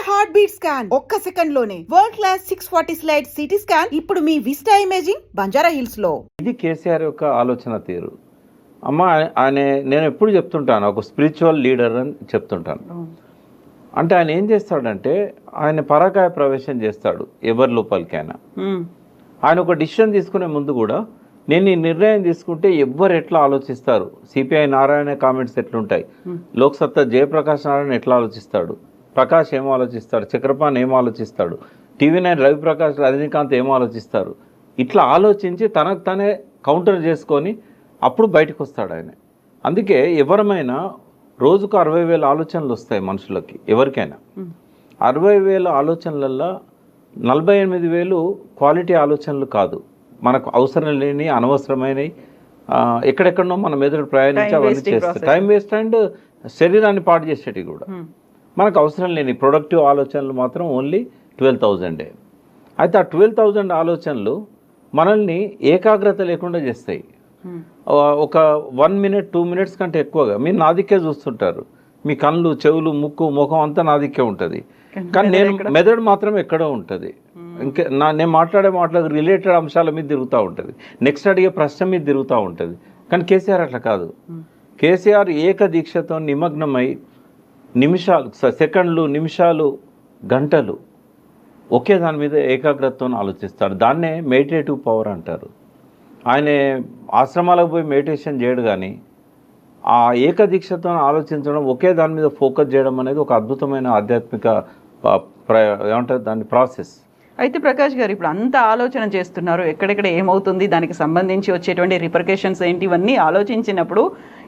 Heart beat scan ఒక్క second లోనే world class 640 slide CT scan ఇప్పుడు మీ విస్టా ఇమేజింగ్ బంజారా హిల్స్ లో. ఇది కేసీఆర్ యొక్క ఆలోచన తీరు. అమ్మ ఆయన నేను ఎప్పుడు చెప్తుంటాను, ఒక స్పిరిచువల్ లీడర్ అని చెప్తుంటాను. అంటే ఆయన ఏం చేస్తాడంటే ఆయన పరాకాయ ప్రవేశం చేస్తాడు ఎవరి లోపలికైనా. ఆయన ఒక డిసిషన్ తీసుకునే ముందు కూడా నేను ఈ నిర్ణయం తీసుకుంటే ఎవ్వరు ఎట్లా ఆలోచిస్తారు, సిపిఐ నారాయణ కామెంట్స్ ఎట్లుంటాయి, లోక్సత్తా జయప్రకాష్ నారాయణ ఎట్లా ఆలోచిస్తాడు, ప్రకాష్ ఏమో ఆలోచిస్తాడు, చక్రపాణి ఏమో ఆలోచిస్తాడు, TV9 రవిప్రకాష్ రజనీకాంత్ ఏమో ఆలోచిస్తారు, ఇట్లా ఆలోచించి తనకు తనే కౌంటర్ చేసుకొని అప్పుడు బయటకు వస్తాడు ఆయన. అందుకే ఎవరమైనా రోజుకు 60,000 ఆలోచనలు వస్తాయి మనుషులకి, ఎవరికైనా 60,000 ఆలోచనలల్లో 48,000 క్వాలిటీ ఆలోచనలు కాదు, మనకు అవసరం లేని అనవసరమైనవి ఎక్కడెక్కడనో మన మెదడు ప్రయాణించి అవన్నీ చేస్తాయి, టైం వేస్ట్ అండ్ శరీరాన్ని పాడు చేసేటివి కూడా. మనకు అవసరం లేని ప్రొడక్టివ్ ఆలోచనలు మాత్రం ఓన్లీ 12,000. అయితే ఆ 12,000 ఆలోచనలు మనల్ని ఏకాగ్రత లేకుండా చేస్తాయి. ఒక 1 మినిట్ 2 మినిట్స్ కంటే ఎక్కువగా మీరు నా దిక్కే చూస్తుంటారు, మీ కళ్ళు చెవులు ముక్కు ముఖం అంతా నా దిక్కే ఉంటుంది, కానీ నేను మెదడు మాత్రం ఎక్కడో ఉంటుంది. ఇంకా నేను మాట్లాడే మాటలకు రిలేటెడ్ అంశాల మీద తిరుగుతూ ఉంటుంది, నెక్స్ట్ అడిగే ప్రశ్న మీద తిరుగుతూ ఉంటుంది. కానీ కేసీఆర్ అట్లా కాదు. కేసీఆర్ ఏకదీక్షతో నిమగ్నమై నిమిషాలు, సెకండ్లు, నిమిషాలు, గంటలు ఒకే దాని మీద ఏకాగ్రతతో ఆలోచిస్తాడు. దాన్నే మెడిటేటివ్ పవర్ అంటారు. ఆయన ఆశ్రమాలకు పోయి మెడిటేషన్ చేయడు, కానీ ఆ ఏకదీక్షతో ఆలోచించడం, ఒకే దాని మీద ఫోకస్ చేయడం అనేది ఒక అద్భుతమైన ఆధ్యాత్మిక ఏమంటారు దాని ప్రాసెస్. అయితే ప్రకాష్ గారు ఇప్పుడు అంత ఆలోచన చేస్తున్నారు, ఎక్కడెక్కడ ఏమవుతుంది, దానికి సంబంధించి వచ్చేటువంటి రిపర్కేషన్స్ ఏంటి, ఇవన్నీ ఆలోచించినప్పుడు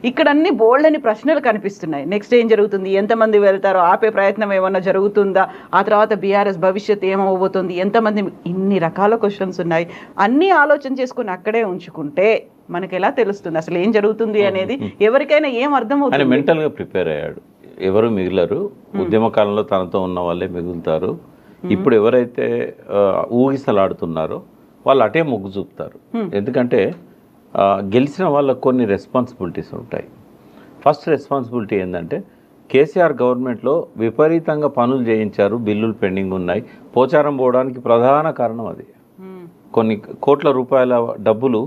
ఇక్కడ అన్ని బోల్డ్ అని ప్రశ్నలు కనిపిస్తున్నాయి. నెక్స్ట్ ఏం జరుగుతుంది, ఎంతమంది వెళ్తారో, ఆపే ప్రయత్నం ఏమన్నా జరుగుతుందా, ఆ తర్వాత బీఆర్ఎస్ భవిష్యత్ ఏమవబోతుంది, ఎంతమంది, ఇన్ని రకాల క్వశ్చన్స్ ఉన్నాయి. అన్నీ ఆలోచన చేసుకుని అక్కడే ఉంచుకుంటే మనకి ఎలా తెలుస్తుంది అసలు ఏం జరుగుతుంది అనేది, ఎవరికైనా ఏం అర్థమవుతుంది? ఆయన మెంటల్గా ప్రిపేర్ అయ్యాడు, ఎవరు మిగిలరు, ఉద్యమ కాలంలో తనతో ఉన్న వాళ్ళే మిగులుతారు. ఇప్పుడు ఎవరైతే ఊగిసలాడుతున్నారో వాళ్ళు అటే మొగ్గు చూపుతారు. ఎందుకంటే గెలిచిన వాళ్ళకు కొన్ని రెస్పాన్సిబిలిటీస్ ఉంటాయి. ఫస్ట్ రెస్పాన్సిబిలిటీ ఏంటంటే కేసీఆర్ గవర్నమెంట్లో విపరీతంగా పనులు చేయించారు, బిల్లులు పెండింగ్ ఉన్నాయి. పోచారం పోవడానికి ప్రధాన కారణం అది. కొన్ని కోట్ల రూపాయల డబ్బులు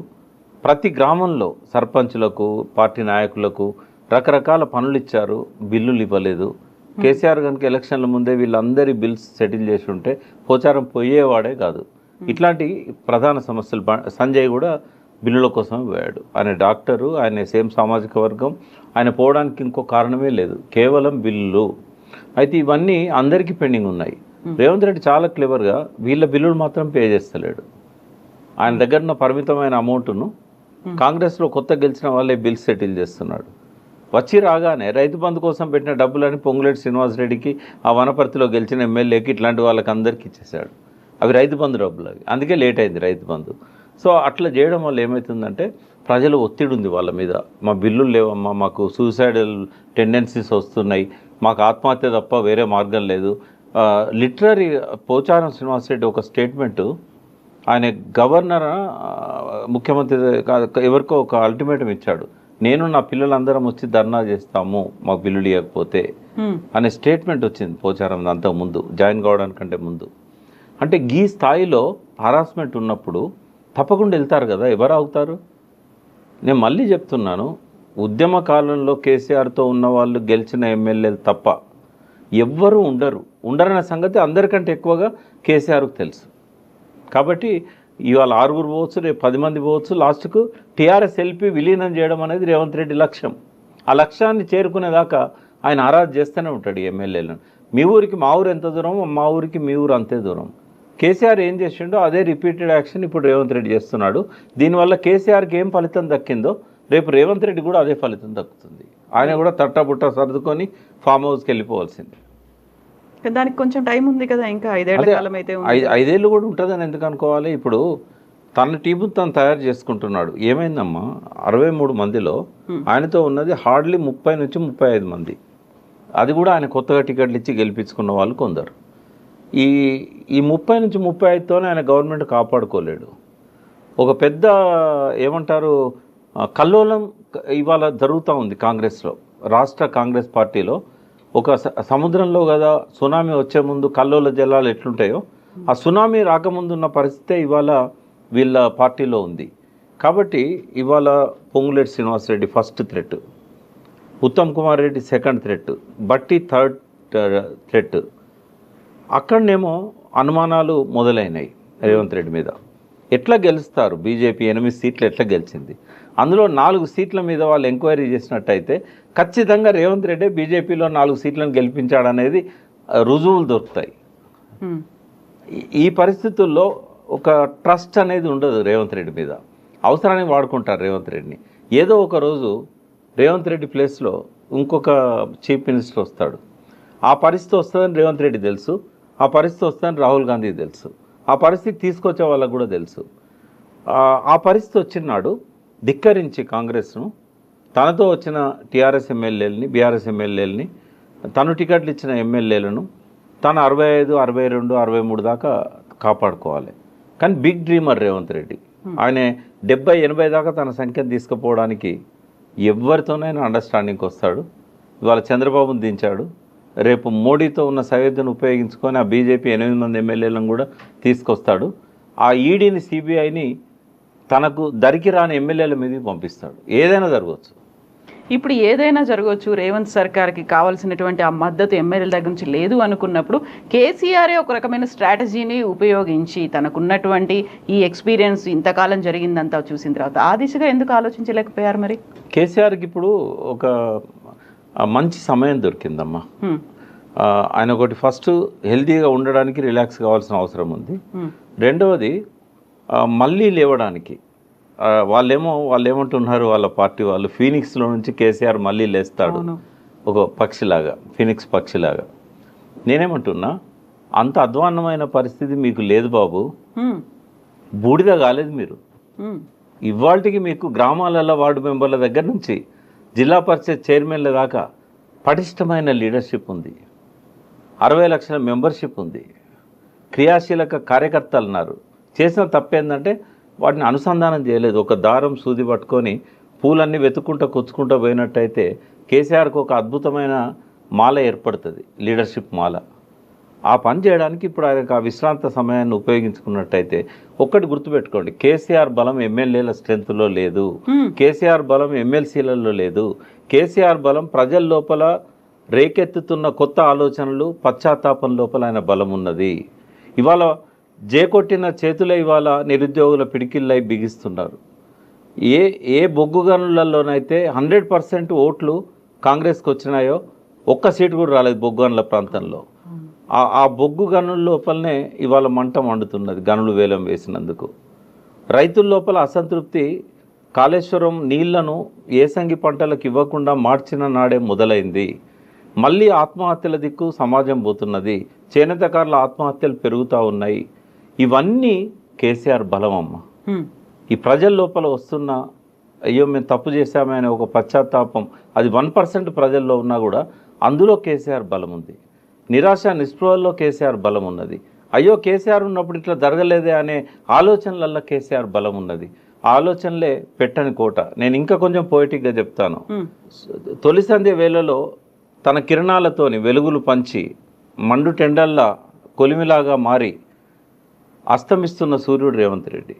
ప్రతి గ్రామంలో సర్పంచులకు, పార్టీ నాయకులకు రకరకాల పనులు ఇచ్చారు, బిల్లులు ఇవ్వలేదు. కేసీఆర్ కనుక ఎలక్షన్ల ముందే వీళ్ళందరి బిల్స్ సెటిల్ చేసి ఉంటే పోచారం పోయేవాడే కాదు. ఇట్లాంటి ప్రధాన సమస్యలు సంజయ్ కూడా బిల్లుల కోసం పోయాడు. ఆయన డాక్టరు, ఆయన సేమ్ సామాజిక వర్గం, ఆయన పోవడానికి ఇంకో కారణమే లేదు, కేవలం బిల్లులు. అయితే ఇవన్నీ అందరికీ పెండింగ్ ఉన్నాయి. రేవంత్ రెడ్డి చాలా క్లెవర్గా వీళ్ళ బిల్లులు మాత్రం పే చేస్తలేడు. ఆయన దగ్గర ఉన్న పరిమితమైన అమౌంట్ను కాంగ్రెస్లో కొత్త గెలిచిన వాళ్ళే బిల్స్ సెటిల్ చేస్తున్నాడు. వచ్చి రాగానే రైతు బంధు కోసం పెట్టిన డబ్బులని పొంగులేటి శ్రీనివాసరెడ్డికి, ఆ వనపర్తిలో గెలిచిన ఎమ్మెల్యేకి, ఇట్లాంటి వాళ్ళకి అందరికీ ఇచ్చేసాడు. అవి రైతు బంధు డబ్బులు, అవి అందుకే లేట్ అయింది రైతు బంధు. సో అట్లా చేయడం వల్ల ఏమవుతుందంటే ప్రజలు ఒత్తిడి ఉంది వాళ్ళ మీద, మా బిల్లులు లేవమ్మా, మాకు సూసైడల్ టెండెన్సీస్ వస్తున్నాయి, మాకు ఆత్మహత్య తప్ప వేరే మార్గం లేదు. లిటరరీ పోచారం శ్రీనివాసరెడ్డి ఒక స్టేట్మెంటు, ఆయన గవర్నర్ ముఖ్యమంత్రి ఎవరికో ఒక అల్టిమేటం ఇచ్చాడు, నేను నా పిల్లలందరం వచ్చి ధర్నా చేస్తాము మాకు బిల్లులు ఇవ్వకపోతే అనే స్టేట్మెంట్ వచ్చింది పోచారం అంతకు ముందు, జాయిన్ కావడానికంటే ముందు. అంటే ఈ స్థాయిలో హరాస్మెంట్ ఉన్నప్పుడు తప్పకుండా వెళ్తారు కదా, ఎవరు అవుతారు? నేను మళ్ళీ చెప్తున్నాను, ఉద్యమ కాలంలో కేసీఆర్తో ఉన్న వాళ్ళు గెలిచిన ఎమ్మెల్యేలు తప్ప ఎవ్వరూ ఉండరనే సంగతి అందరికంటే ఎక్కువగా కేసీఆర్కు తెలుసు. కాబట్టి ఇవాళ 6 పోవచ్చు, రేపు 10 మంది పోవచ్చు, లాస్ట్కు టీఆర్ఎస్ ఎల్పీ విలీనం చేయడం అనేది రేవంత్ రెడ్డి లక్ష్యం. ఆ లక్ష్యాన్ని చేరుకునేదాకా ఆయన ఆరాధన చేస్తూనే ఉంటాడు ఈ ఎమ్మెల్యేలను. మీ ఊరికి మా ఊరు ఎంత దూరం, మా ఊరికి మీ ఊరు అంతే దూరం. కేసీఆర్ ఏం చేసిండో అదే రిపీటెడ్ యాక్షన్ ఇప్పుడు రేవంత్ రెడ్డి చేస్తున్నాడు. దీనివల్ల కేసీఆర్కి ఏం ఫలితం దక్కిందో రేపు రేవంత్ రెడ్డి కూడా అదే ఫలితం దక్కుతుంది. ఆయన కూడా తట్టబుట్ట సర్దుకొని ఫామ్ హౌస్కి వెళ్ళిపోవాల్సింది. దానికి కొంచెం టైం ఉంది కదా, ఇంకా 5 ఏళ్ల కాలం అయితే 5 ఏళ్ళు కూడా ఉంటుందని ఎందుకు అనుకోవాలి? ఇప్పుడు తన టీము తను తయారు చేసుకుంటున్నాడు. ఏమైందమ్మా, 63 మందిలో ఆయనతో ఉన్నది హార్డ్లీ 30 నుంచి 35 మంది. అది కూడా ఆయన కొత్తగా టికెట్లు ఇచ్చి గెలిపించుకున్న వాళ్ళు కొందరు. ఈ 30 నుంచి 35తోనే ఆయన గవర్నమెంట్ కాపాడుకోలేడు. ఒక పెద్ద ఏమంటారు కల్లోలం ఇవాళ జరుగుతూ ఉంది కాంగ్రెస్లో, రాష్ట్ర కాంగ్రెస్ పార్టీలో. ఒక సముద్రంలో కదా సునామీ వచ్చే ముందు కల్లోల జలాలు ఎట్లుంటాయో ఆ సునామీ రాకముందు ఉన్న పరిస్థితే ఇవాళ వీళ్ళ పార్టీలో ఉంది. కాబట్టి ఇవాళ Ponguleti Srinivasa Reddy first threat, Uttam Kumar Reddy second threat, బట్టి థర్డ్ థ్రెట్. అక్కడనేమో అనుమానాలు మొదలైనాయి రేవంత్ రెడ్డి మీద. ఎట్లా గెలుస్తారు? బీజేపీ 8 సీట్లు ఎట్లా గెలిచింది? అందులో 4 సీట్ల మీద వాళ్ళు ఎంక్వైరీ చేసినట్టయితే ఖచ్చితంగా రేవంత్ రెడ్డి బీజేపీలో 4 సీట్లను గెలిపించాడనేది రుజువులు దొరుకుతాయి. ఈ పరిస్థితుల్లో ఒక ట్రస్ట్ అనేది ఉండదు రేవంత్ రెడ్డి మీద. అవసరానికి వాడుకుంటారు రేవంత్ రెడ్డిని. ఏదో ఒక రోజు రేవంత్ రెడ్డి ప్లేస్లో ఇంకొక చీఫ్ మినిస్టర్ వస్తాడు. ఆ పరిస్థితి వస్తుందని రేవంత్ రెడ్డి తెలుసు, ఆ పరిస్థితి వస్తుందని రాహుల్ గాంధీ తెలుసు, ఆ పరిస్థితి తీసుకొచ్చే వాళ్ళకు కూడా తెలుసు. ఆ పరిస్థితి వచ్చినాడు ధిక్కరించి కాంగ్రెస్ను, తనతో వచ్చిన టీఆర్ఎస్ ఎమ్మెల్యేలని, బీఆర్ఎస్ ఎమ్మెల్యేలని, తను టికెట్లు ఇచ్చిన ఎమ్మెల్యేలను తను 65, 62, 63 దాకా కాపాడుకోవాలి. కానీ బిగ్ డ్రీమర్ రేవంత్ రెడ్డి. ఆయన 70, 80 దాకా తన సంఖ్యను తీసుకుపోవడానికి ఎవరితోనైనా అండర్స్టాండింగ్కి వస్తాడు. ఇవాళ చంద్రబాబును దించాడు, రేపు మోడీతో ఉన్న సయోధ్యను ఉపయోగించుకొని ఆ బీజేపీ 8 మంది ఎమ్మెల్యేలను కూడా తీసుకొస్తాడు. ఆ ఈడీని, సిబిఐని తనకు దరికి రాని ఎమ్మెల్యేల మీదకి పంపిస్తాడు. ఏదైనా జరగవచ్చు. ఇప్పుడు ఏదైనా జరగవచ్చు. రేవంత్ సర్కార్కి కావాల్సినటువంటి ఆ మద్దతు ఎమ్మెల్యేల దగ్గర నుంచి లేదు అనుకున్నప్పుడు కేసీఆరే ఒక రకమైన స్ట్రాటజీని ఉపయోగించి తనకున్నటువంటి ఈ ఎక్స్పీరియన్స్ ఇంతకాలం జరిగిందంతా చూసిన తర్వాత ఆ దిశగా ఎందుకు ఆలోచించలేకపోయారు? మరి కేసీఆర్కి ఇప్పుడు ఒక మంచి సమయం దొరికిందమ్మా. ఆయన ఒకటి ఫస్ట్ హెల్తీగా ఉండడానికి రిలాక్స్ కావాల్సిన అవసరం ఉంది. రెండవది మళ్ళీ లేవడానికి వాళ్ళు ఏమంటున్నారు, వాళ్ళ పార్టీ వాళ్ళు ఫీనిక్స్లో నుంచి కేసీఆర్ మళ్ళీ లేస్తాడు ఒక పక్షిలాగా, ఫీనిక్స్ పక్షిలాగా. నేనేమంటున్నా, అంత అధ్వాన్నమైన పరిస్థితి మీకు లేదు బాబు, బూడిద కాలేదు మీరు. ఇవాళకి మీకు గ్రామాలలో వార్డు మెంబర్ల దగ్గర నుంచి జిల్లా పరిషత్ చైర్మన్ల దాకా పటిష్టమైన లీడర్షిప్ ఉంది, 60 లక్షల మెంబర్షిప్ ఉంది, క్రియాశీలక కార్యకర్తలు ఉన్నారు. చేసిన తప్పేందంటే వాటిని అనుసంధానం చేయలేదు. ఒక దారం సూది పట్టుకొని పూలన్నీ వెతుక్కుంటూ కూర్చుకుంటూ పోయినట్టయితే కేసీఆర్కి ఒక అద్భుతమైన మాల ఏర్పడుతుంది, లీడర్షిప్ మాల. ఆ పని చేయడానికి ఇప్పుడు ఆయనకు ఆ విశ్రాంత సమయాన్ని ఉపయోగించుకున్నట్టయితే ఒక్కటి గుర్తుపెట్టుకోండి, కేసీఆర్ బలం ఎమ్మెల్యేల స్ట్రెంత్లో లేదు, కేసీఆర్ బలం ఎమ్మెల్సీలలో లేదు. కేసీఆర్ బలం ప్రజల లోపల రేకెత్తుతున్న కొత్త ఆలోచనలు, పశ్చాత్తాపం లోపల ఆయన బలం ఉన్నది. ఇవాళ జేకొట్టిన చేతులే ఇవాళ నిరుద్యోగుల పిడికిళ్ళై బిగిస్తున్నారు. ఏ బొగ్గు గనులలోనైతే 100% ఓట్లు కాంగ్రెస్కి వచ్చినాయో ఒక్క సీటు కూడా రాలేదు బొగ్గు గనుల ప్రాంతంలో. ఆ బొగ్గు గనుల లోపలనే ఇవాళ మంట మండుతున్నది, గనులు వేలం వేసినందుకు. రైతుల లోపల అసంతృప్తి కాళేశ్వరం నీళ్లను ఏసంగి పంటలకు ఇవ్వకుండా మార్చిన నాడే మొదలైంది. మళ్ళీ ఆత్మహత్యల దిక్కు సమాజం పోతున్నది, చేనేతకారుల ఆత్మహత్యలు పెరుగుతూ ఉన్నాయి. ఇవన్నీ కేసీఆర్ బలం అమ్మ. ఈ ప్రజల లోపల వస్తున్న అయ్యో మేము తప్పు చేశామే అనే ఒక పశ్చాత్తాపం, అది 1% ప్రజల్లో ఉన్నా కూడా అందులో కేసీఆర్ బలం ఉంది. నిరాశ నిస్పృహల్లో కేసీఆర్ బలం ఉన్నది. అయ్యో కేసీఆర్ ఉన్నప్పుడు ఇట్లా జరగలేదే అనే ఆలోచనలల్లో కేసీఆర్ బలం ఉన్నది. ఆలోచనలే పెట్టని కోట. నేను ఇంకా కొంచెం పోయిటిక్గా చెప్తాను. తొలి సంధ్య వేళలో తన కిరణాలతోని వెలుగులు పంచి మండు టెండల్లా కొలిమిలాగా మారి అస్తమిస్తున్న సూర్యుడు రేవంత్ రెడ్డి.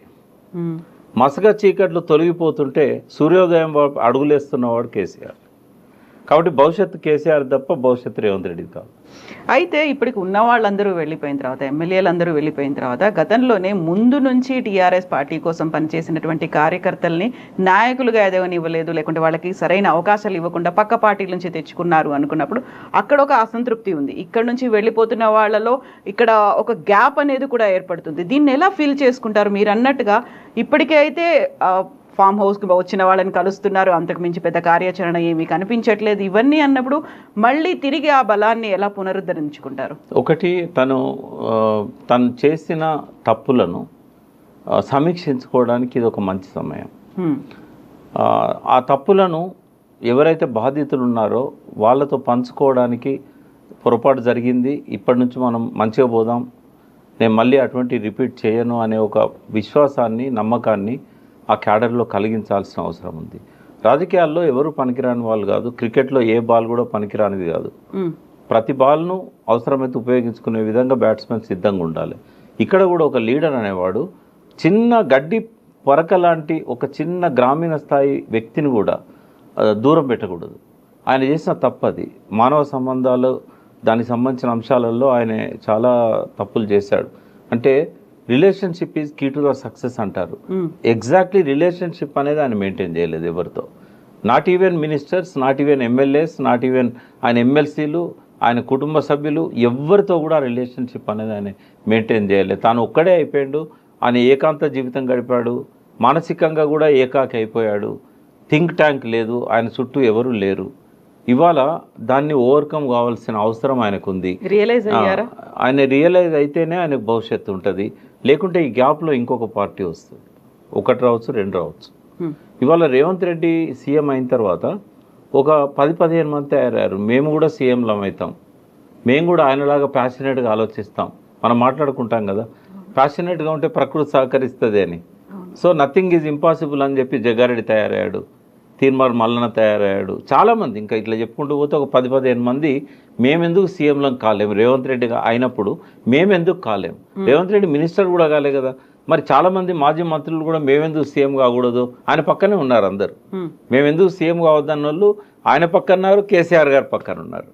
మసక చీకట్లు తొలగిపోతుంటే సూర్యోదయం అడుగులేస్తున్నవాడు కేసీఆర్. కాబట్టి భవిష్యత్తు కేసీఆర్ తప్ప భవిష్యత్తు రేవంత్ రెడ్డి కాదు. అయితే ఇప్పటికి ఉన్న వాళ్ళందరూ వెళ్ళిపోయిన తర్వాత, ఎమ్మెల్యేలందరూ వెళ్ళిపోయిన తర్వాత, గతంలోనే ముందు నుంచి టీఆర్ఎస్ పార్టీ కోసం పనిచేసినటువంటి కార్యకర్తల్ని నాయకులుగా ఎదగనివ్వలేదు, లేకుంటే వాళ్ళకి సరైన అవకాశాలు ఇవ్వకుండా పక్క పార్టీల నుంచి తెచ్చుకున్నారు అనుకున్నప్పుడు అక్కడ ఒక అసంతృప్తి ఉంది. ఇక్కడ నుంచి వెళ్ళిపోతున్న వాళ్ళలో ఇక్కడ ఒక గ్యాప్ అనేది కూడా ఏర్పడుతుంది. దీన్ని ఎలా ఫీల్ చేసుకుంటారు? మీరు అన్నట్టుగా ఇప్పటికే అయితే ఫామ్ హౌస్కి వచ్చిన వాళ్ళని కలుస్తున్నారు, అంతకు మించి పెద్ద కార్యాచరణ ఏమీ కనిపించట్లేదు. ఇవన్నీ అన్నప్పుడు మళ్ళీ తిరిగి ఆ బలాన్ని ఎలా పునరుద్ధరించుకుంటారు? ఒకటి, తను చేసిన తప్పులను సమీక్షించుకోవడానికి ఇది ఒక మంచి సమయం. ఆ తప్పులను ఎవరైతే బాధితులు ఉన్నారో వాళ్ళతో పంచుకోవడానికి పొరపాటు జరిగింది, ఇప్పటి నుంచి మనం మంచిగా పోదాం, నేను మళ్ళీ అటువంటి రిపీట్ చేయను అనే ఒక విశ్వాసాన్ని, నమ్మకాన్ని ఆ క్యాడర్లో కలిగించాల్సిన అవసరం ఉంది. రాజకీయాల్లో ఎవరు పనికిరాని వాళ్ళు కాదు, క్రికెట్లో ఏ బాల్ కూడా పనికిరానిది కాదు. ప్రతి బాల్ను అవసరమైతే ఉపయోగించుకునే విధంగా బ్యాట్స్మెన్ సిద్ధంగా ఉండాలి. ఇక్కడ కూడా ఒక లీడర్ అనేవాడు చిన్న గడ్డి పరక లాంటి ఒక చిన్న గ్రామీణ స్థాయి వ్యక్తిని కూడా దూరం పెట్టకూడదు. ఆయన చేసిన తప్పది. మానవ సంబంధాలు దానికి సంబంధించిన అంశాలలో ఆయన చాలా తప్పులు చేశాడు. అంటే relationship is key to the success అంటారు. ఎగ్జాక్ట్లీ రిలేషన్షిప్ అనేది ఆయన మెయింటైన్ చేయలేదు ఎవరితో. Not even ministers, not even MLAs, not even ఆయన ఎమ్మెల్సీలు, ఆయన కుటుంబ సభ్యులు ఎవరితో కూడా రిలేషన్షిప్ అనేది ఆయన మెయింటైన్ చేయలేదు. తాను ఒక్కడే అయిపోయాడు. ఆయన ఏకాంత జీవితం గడిపాడు. మానసికంగా కూడా ఏకాకి అయిపోయాడు. థింక్ ట్యాంక్ లేదు, ఆయన చుట్టూ ఎవరు లేరు. ఇవాళ దాన్ని ఓవర్కమ్ కావాల్సిన అవసరం ఆయనకు ఉంది. ఆయన రియలైజ్ అయితేనే ఆయనకు భవిష్యత్తు ఉంటుంది. లేకుంటే ఈ గ్యాప్లో ఇంకొక పార్టీ వస్తుంది. ఒకటి రావచ్చు, రెండు రావచ్చు. ఇవాళ రేవంత్ రెడ్డి సీఎం అయిన తర్వాత ఒక 10-15 మంది తయారయ్యారు. మేము కూడా సీఎంలం అవుతాం, మేము కూడా ఆయనలాగా ప్యాషనేట్గా ఆలోచిస్తాం. మనం మాట్లాడుకుంటాం కదా, ప్యాషనేట్గా ఉంటే ప్రకృతి సహకరిస్తుంది అని. సో నథింగ్ ఈజ్ ఇంపాసిబుల్ అని చెప్పి జగ్గారెడ్డి తయారయ్యాడు, తీర్మార్ మల్లన్న తయారయ్యాడు, చాలామంది ఇంకా ఇట్లా చెప్పుకుంటూ పోతే ఒక 10-15 మంది మేమెందుకు సీఎంలం కాలేము, రేవంత్ రెడ్డిగా అయినప్పుడు మేమెందుకు కాలేము. రేవంత్ రెడ్డి మినిస్టర్ కూడా కాలే కదా, మరి చాలామంది మాజీ మంత్రులు కూడా మేమెందుకు సీఎం కాకూడదు, ఆయన పక్కనే ఉన్నారు అందరు. మేమెందుకు సీఎం కావద్దన్న వాళ్ళు ఆయన పక్కన్నారు, కేసీఆర్ గారి పక్కన ఉన్నారు.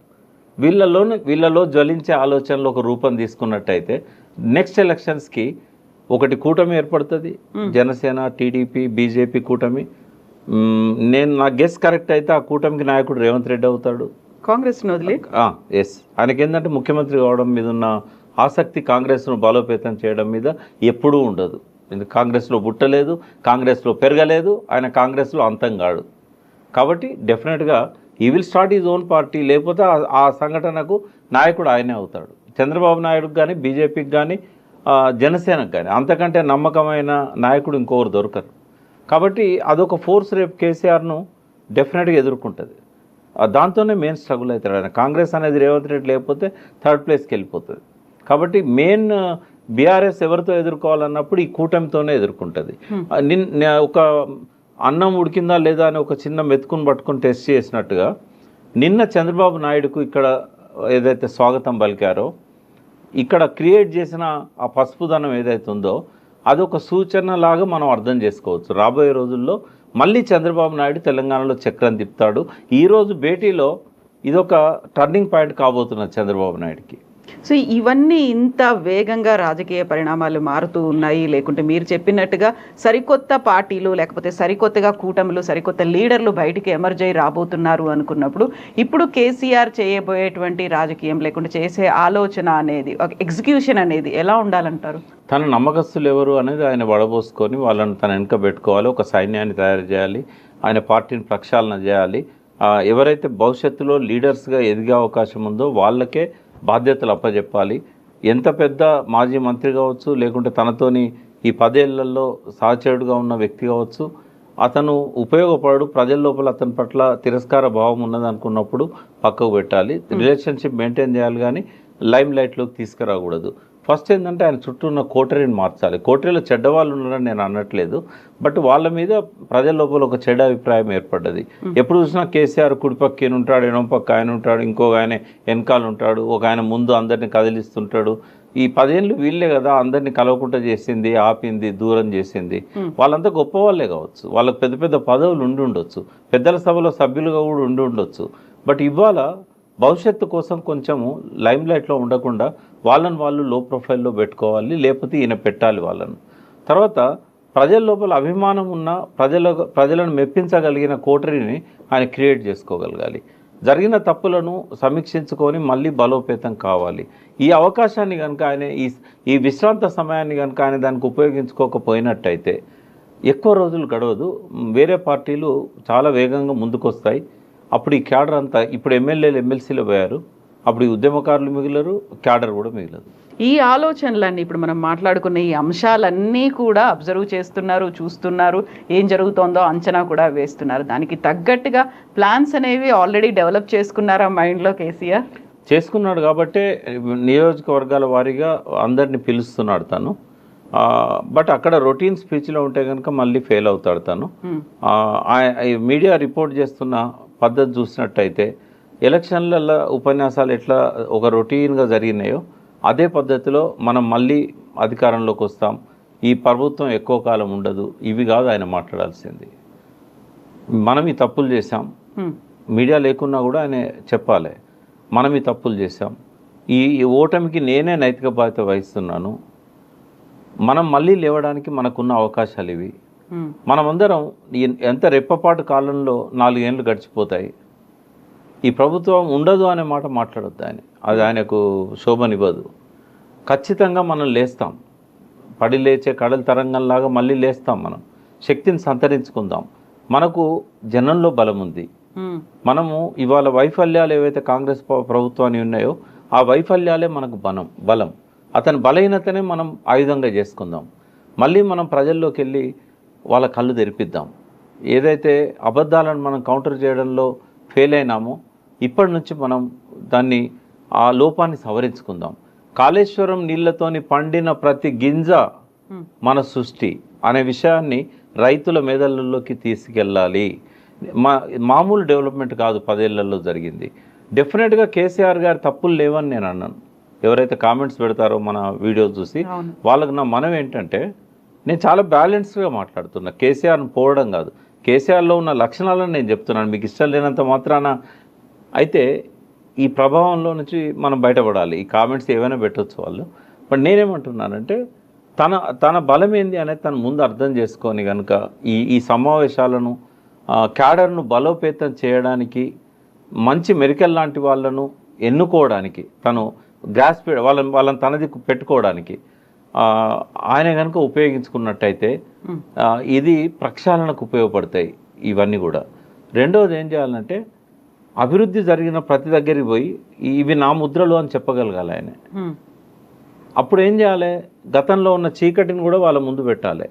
వీళ్ళలో జ్వలించే ఆలోచనలు ఒక రూపం తీసుకున్నట్టయితే నెక్స్ట్ ఎలక్షన్స్కి ఒకటి కూటమి ఏర్పడుతుంది. జనసేన, టీడీపీ, బీజేపీ కూటమి. నా గెస్ కరెక్ట్ అయితే ఆ కూటమికి నాయకుడు రేవంత్ రెడ్డి అవుతాడు. కాంగ్రెస్ ఎస్, ఆయనకి ఏంటంటే ముఖ్యమంత్రి కావడం మీద ఉన్న ఆసక్తి కాంగ్రెస్ను బలోపేతం చేయడం మీద ఎప్పుడూ ఉండదు. కాంగ్రెస్లో పుట్టలేదు, కాంగ్రెస్లో పెరగలేదు, ఆయన కాంగ్రెస్లో అంతం కాడు. కాబట్టి డెఫినెట్గా ఈ will start is own party. లేకపోతే ఆ సంఘటనకు నాయకుడు ఆయనే అవుతాడు. చంద్రబాబు నాయుడుకి కానీ, బీజేపీకి కానీ, జనసేనకు కానీ అంతకంటే నమ్మకమైన నాయకుడు ఇంకొకరు దొరకరు. కాబట్టి అదొక ఫోర్స్ రేపు కేసీఆర్ను డెఫినెట్గా ఎదుర్కొంటుంది. దాంతోనే మెయిన్ స్ట్రగుల్ అవుతాడు ఆయన. కాంగ్రెస్ అనేది రేవంత్ రెడ్డి లేకపోతే థర్డ్ ప్లేస్కి వెళ్ళిపోతుంది. కాబట్టి మెయిన్ బీఆర్ఎస్ ఎవరితో ఎదుర్కోవాలన్నప్పుడు ఈ కూటమితోనే ఎదుర్కొంటుంది. ఒక అన్నం ఉడికిందా లేదా అని ఒక చిన్న మెతుకుని పట్టుకొని టెస్ట్ చేసినట్టుగా నిన్న చంద్రబాబు నాయుడుకు ఇక్కడ ఏదైతే స్వాగతం పలికారో, ఇక్కడ క్రియేట్ చేసిన ఆ పసుపుదనం ఏదైతే ఉందో అదొక సూచనలాగా మనం అర్థం చేసుకోవచ్చు. రాబోయే రోజుల్లో మళ్ళీ చంద్రబాబు నాయుడు తెలంగాణలో చక్రం తిప్పుతాడు. ఈరోజు భేటీలో ఇదొక టర్నింగ్ పాయింట్ కాబోతున్నది చంద్రబాబు నాయుడుకి. సో ఇవన్నీ ఇంత వేగంగా రాజకీయ పరిణామాలు మారుతూ ఉన్నాయి, లేకుంటే మీరు చెప్పినట్టుగా సరికొత్త పార్టీలు లేకపోతే సరికొత్తగా కూటములు, సరికొత్త లీడర్లు బయటికి ఎమర్జ్ అయి రాబోతున్నారు అనుకున్నప్పుడు ఇప్పుడు కేసీఆర్ చేయబోయేటువంటి రాజకీయం లేకుంటే చేసే ఆలోచన అనేది, ఒక ఎగ్జిక్యూషన్ అనేది ఎలా ఉండాలంటారు? తన నమ్మకస్తులు ఎవరు అనేది ఆయన వడబోసుకొని వాళ్ళని తన వెనుక పెట్టుకోవాలి. ఒక సైన్యాన్ని తయారు చేయాలి, ఆయన పార్టీని ప్రక్షాళన చేయాలి. ఎవరైతే భవిష్యత్తులో లీడర్స్గా ఎదిగే అవకాశం ఉందో వాళ్ళకే బాధ్యతలు అప్పచెప్పాలి. ఎంత పెద్ద మాజీ మంత్రి కావచ్చు, లేకుంటే తనతోని ఈ 10 ఏళ్లలో సహచరుడుగా ఉన్న వ్యక్తి కావచ్చు, అతను ఉపయోగపడు, ప్రజల లోపల అతని పట్ల తిరస్కార భావం ఉన్నదనుకున్నప్పుడు పక్కకు పెట్టాలి. రిలేషన్షిప్ మెయింటైన్ చేయాలి, కానీ లైమ్ లైట్లోకి తీసుకురాకూడదు. ఫస్ట్ ఏంటంటే ఆయన చుట్టూ ఉన్న కోటరీని మార్చాలి. కోటరీలో చెడ్డవాళ్ళు ఉన్నారని నేను అనట్లేదు, బట్ వాళ్ళ మీద ప్రజల లోపల ఒక చెడ్డ అభిప్రాయం ఏర్పడ్డది. ఎప్పుడు చూసినా కేసీఆర్ కుడిపక్కన ఉంటాడు, ఎడమ పక్క ఆయన ఉంటాడు, ఇంకొక ఆయన వెనకాల ఉంటాడు, ఒక ఆయన ముందు అందరినీ కదిలిస్తుంటాడు. ఈ 10 ఏళ్ళు వీళ్ళే కదా అందరినీ కలవకుండా చేసింది, ఆపింది, దూరం చేసింది. వాళ్ళంతా గొప్ప వాళ్ళే కావచ్చు, వాళ్ళకి పెద్ద పెద్ద పదవులు ఉండి ఉండొచ్చు, పెద్దల సభలో సభ్యులుగా కూడా ఉండి ఉండొచ్చు. బట్ ఇవాళ భవిష్యత్తు కోసం కొంచెము లైమ్ లైట్లో ఉండకుండా వాళ్ళని వాళ్ళు లో ప్రొఫైల్లో పెట్టుకోవాలి, లేకపోతే ఈయన పెట్టాలి వాళ్ళను. తర్వాత ప్రజల లోపల అభిమానం ఉన్న ప్రజలను మెప్పించగలిగిన కోటరీని ఆయన క్రియేట్ చేసుకోగలగాలి. జరిగిన తప్పులను సమీక్షించుకొని మళ్ళీ బలోపేతం కావాలి. ఈ అవకాశాన్ని కనుక ఆయన ఈ విశ్రాంత సమయాన్ని కనుక ఆయన దానికి ఉపయోగించుకోకపోయినట్టయితే ఎక్కువ రోజులు గడవదు, వేరే పార్టీలు చాలా వేగంగా ముందుకొస్తాయి. అప్పుడు ఈ క్యాడర్ అంతా, ఇప్పుడు ఎమ్మెల్యేలు ఎమ్మెల్సీలు పోయారు, అప్పుడు ఈ ఉద్యమకారులు మిగిలరు, క్యాడర్ కూడా మిగిలదు. ఈ ఆలోచనలన్నీ ఇప్పుడు మనం మాట్లాడుకున్న ఈ అంశాలన్నీ కూడా అబ్జర్వ్ చేస్తున్నారు, చూస్తున్నారు, ఏం జరుగుతోందో అంచనా కూడా వేస్తున్నారు. దానికి తగ్గట్టుగా ప్లాన్స్ అనేవి ఆల్రెడీ డెవలప్ చేసుకున్నారా మైండ్లో కేసీఆర్? చేసుకున్నాడు. కాబట్టే నియోజకవర్గాల వారీగా అందరినీ పిలుస్తున్నాడు తను. బట్ అక్కడ రొటీన్ స్పీచ్లో ఉంటే కనుక మళ్ళీ ఫెయిల్ అవుతాడు తను. మీడియా రిపోర్ట్ చేస్తున్న పద్ధతి చూసినట్టయితే ఎలక్షన్లలో ఉపన్యాసాలు ఎట్లా ఒక రొటీన్గా జరిగినాయో అదే పద్ధతిలో మనం మళ్ళీ అధికారంలోకి వస్తాం, ఈ ప్రభుత్వం ఎక్కువ కాలం ఉండదు, ఇవి కాదు ఆయన మాట్లాడాల్సింది. మనం ఈ తప్పులు చేశాం, మీడియా లేకున్నా కూడా ఆయన చెప్పాలి, మనం ఈ తప్పులు చేశాం, ఈ ఓటమికి నేనే నైతిక బాధ్యత వహిస్తున్నాను, మనం మళ్ళీ లేవడానికి మనకున్న అవకాశాలు ఇవి. మనమందరం ఎంత రెప్పపాటు కాలంలో 4 ఏళ్ళు గడిచిపోతాయి, ఈ ప్రభుత్వం ఉండదు అనే మాట మాట్లాడొద్దు ఆయన, అది ఆయనకు శోభనివ్వదు. ఖచ్చితంగా మనం లేస్తాం, పడి లేచే కడల తరంగంలాగా మళ్ళీ లేస్తాం, మనం శక్తిని సంతరించుకుందాం. మనకు జనంలో బలం ఉంది. మనము ఇవాళ వైఫల్యాలు ఏవైతే కాంగ్రెస్ ప్రభుత్వాన్ని ఉన్నాయో ఆ వైఫల్యాలే మనకు బలం. అతని బలహీనతనే మనం ఆయుధంగా చేసుకుందాం. మళ్ళీ మనం ప్రజల్లోకి వెళ్ళి వాళ్ళ కళ్ళు తెరిపిద్దాం. ఏదైతే అబద్ధాలను మనం కౌంటర్ చేయడంలో ఫెయిల్ అయినామో ఇప్పటి నుంచి మనం దాన్ని ఆ లోపాన్ని సవరించుకుందాం. కాళేశ్వరం నీళ్లతోని పండిన ప్రతి గింజ మన సృష్టి అనే విషయాన్ని రైతుల మెదళ్ళలోకి తీసుకెళ్ళాలి. మామూలు డెవలప్మెంట్ కాదు 10 ఏళ్లలో జరిగింది. డెఫినెట్గా కేసీఆర్ గారి తప్పులు లేవని నేను అన్నాను. ఎవరైతే కామెంట్స్ పెడతారో మన వీడియోస్ చూసి వాళ్ళకి నా మనం ఏంటంటే, నేను చాలా బ్యాలెన్స్డ్గా మాట్లాడుతున్నా. కేసీఆర్ని పోవడం కాదు, కేసీఆర్లో ఉన్న లక్షణాలను నేను చెప్తున్నాను. మీకు ఇష్టం లేనంత మాత్రాన అయితే ఈ ప్రభావంలో నుంచి మనం బయటపడాలి. ఈ కామెంట్స్ ఏవైనా పెట్టవచ్చు వాళ్ళు. బట్ నేనేమంటున్నానంటే తన బలం ఏంది అనేది తను ముందు అర్థం చేసుకొని కనుక ఈ సమావేశాలను క్యాడర్ను బలోపేతం చేయడానికి, మంచి మెరికల్ లాంటి వాళ్ళను ఎన్నుకోవడానికి, తను గ్రాస్ వాళ్ళని తనది పెట్టుకోవడానికి ఆయన కనుక ఉపయోగించుకున్నట్టయితే ఇది ప్రక్షాళనకు ఉపయోగపడతాయి ఇవన్నీ కూడా. రెండవది ఏం చేయాలంటే అభివృద్ధి జరిగిన ప్రతి దగ్గరికి పోయి ఇవి నా ముద్రలు అని చెప్పగలగాలి ఆయన. అప్పుడు ఏం చేయాలి, గతంలో ఉన్న చీకటిని కూడా వాళ్ళ ముందు పెట్టాలి.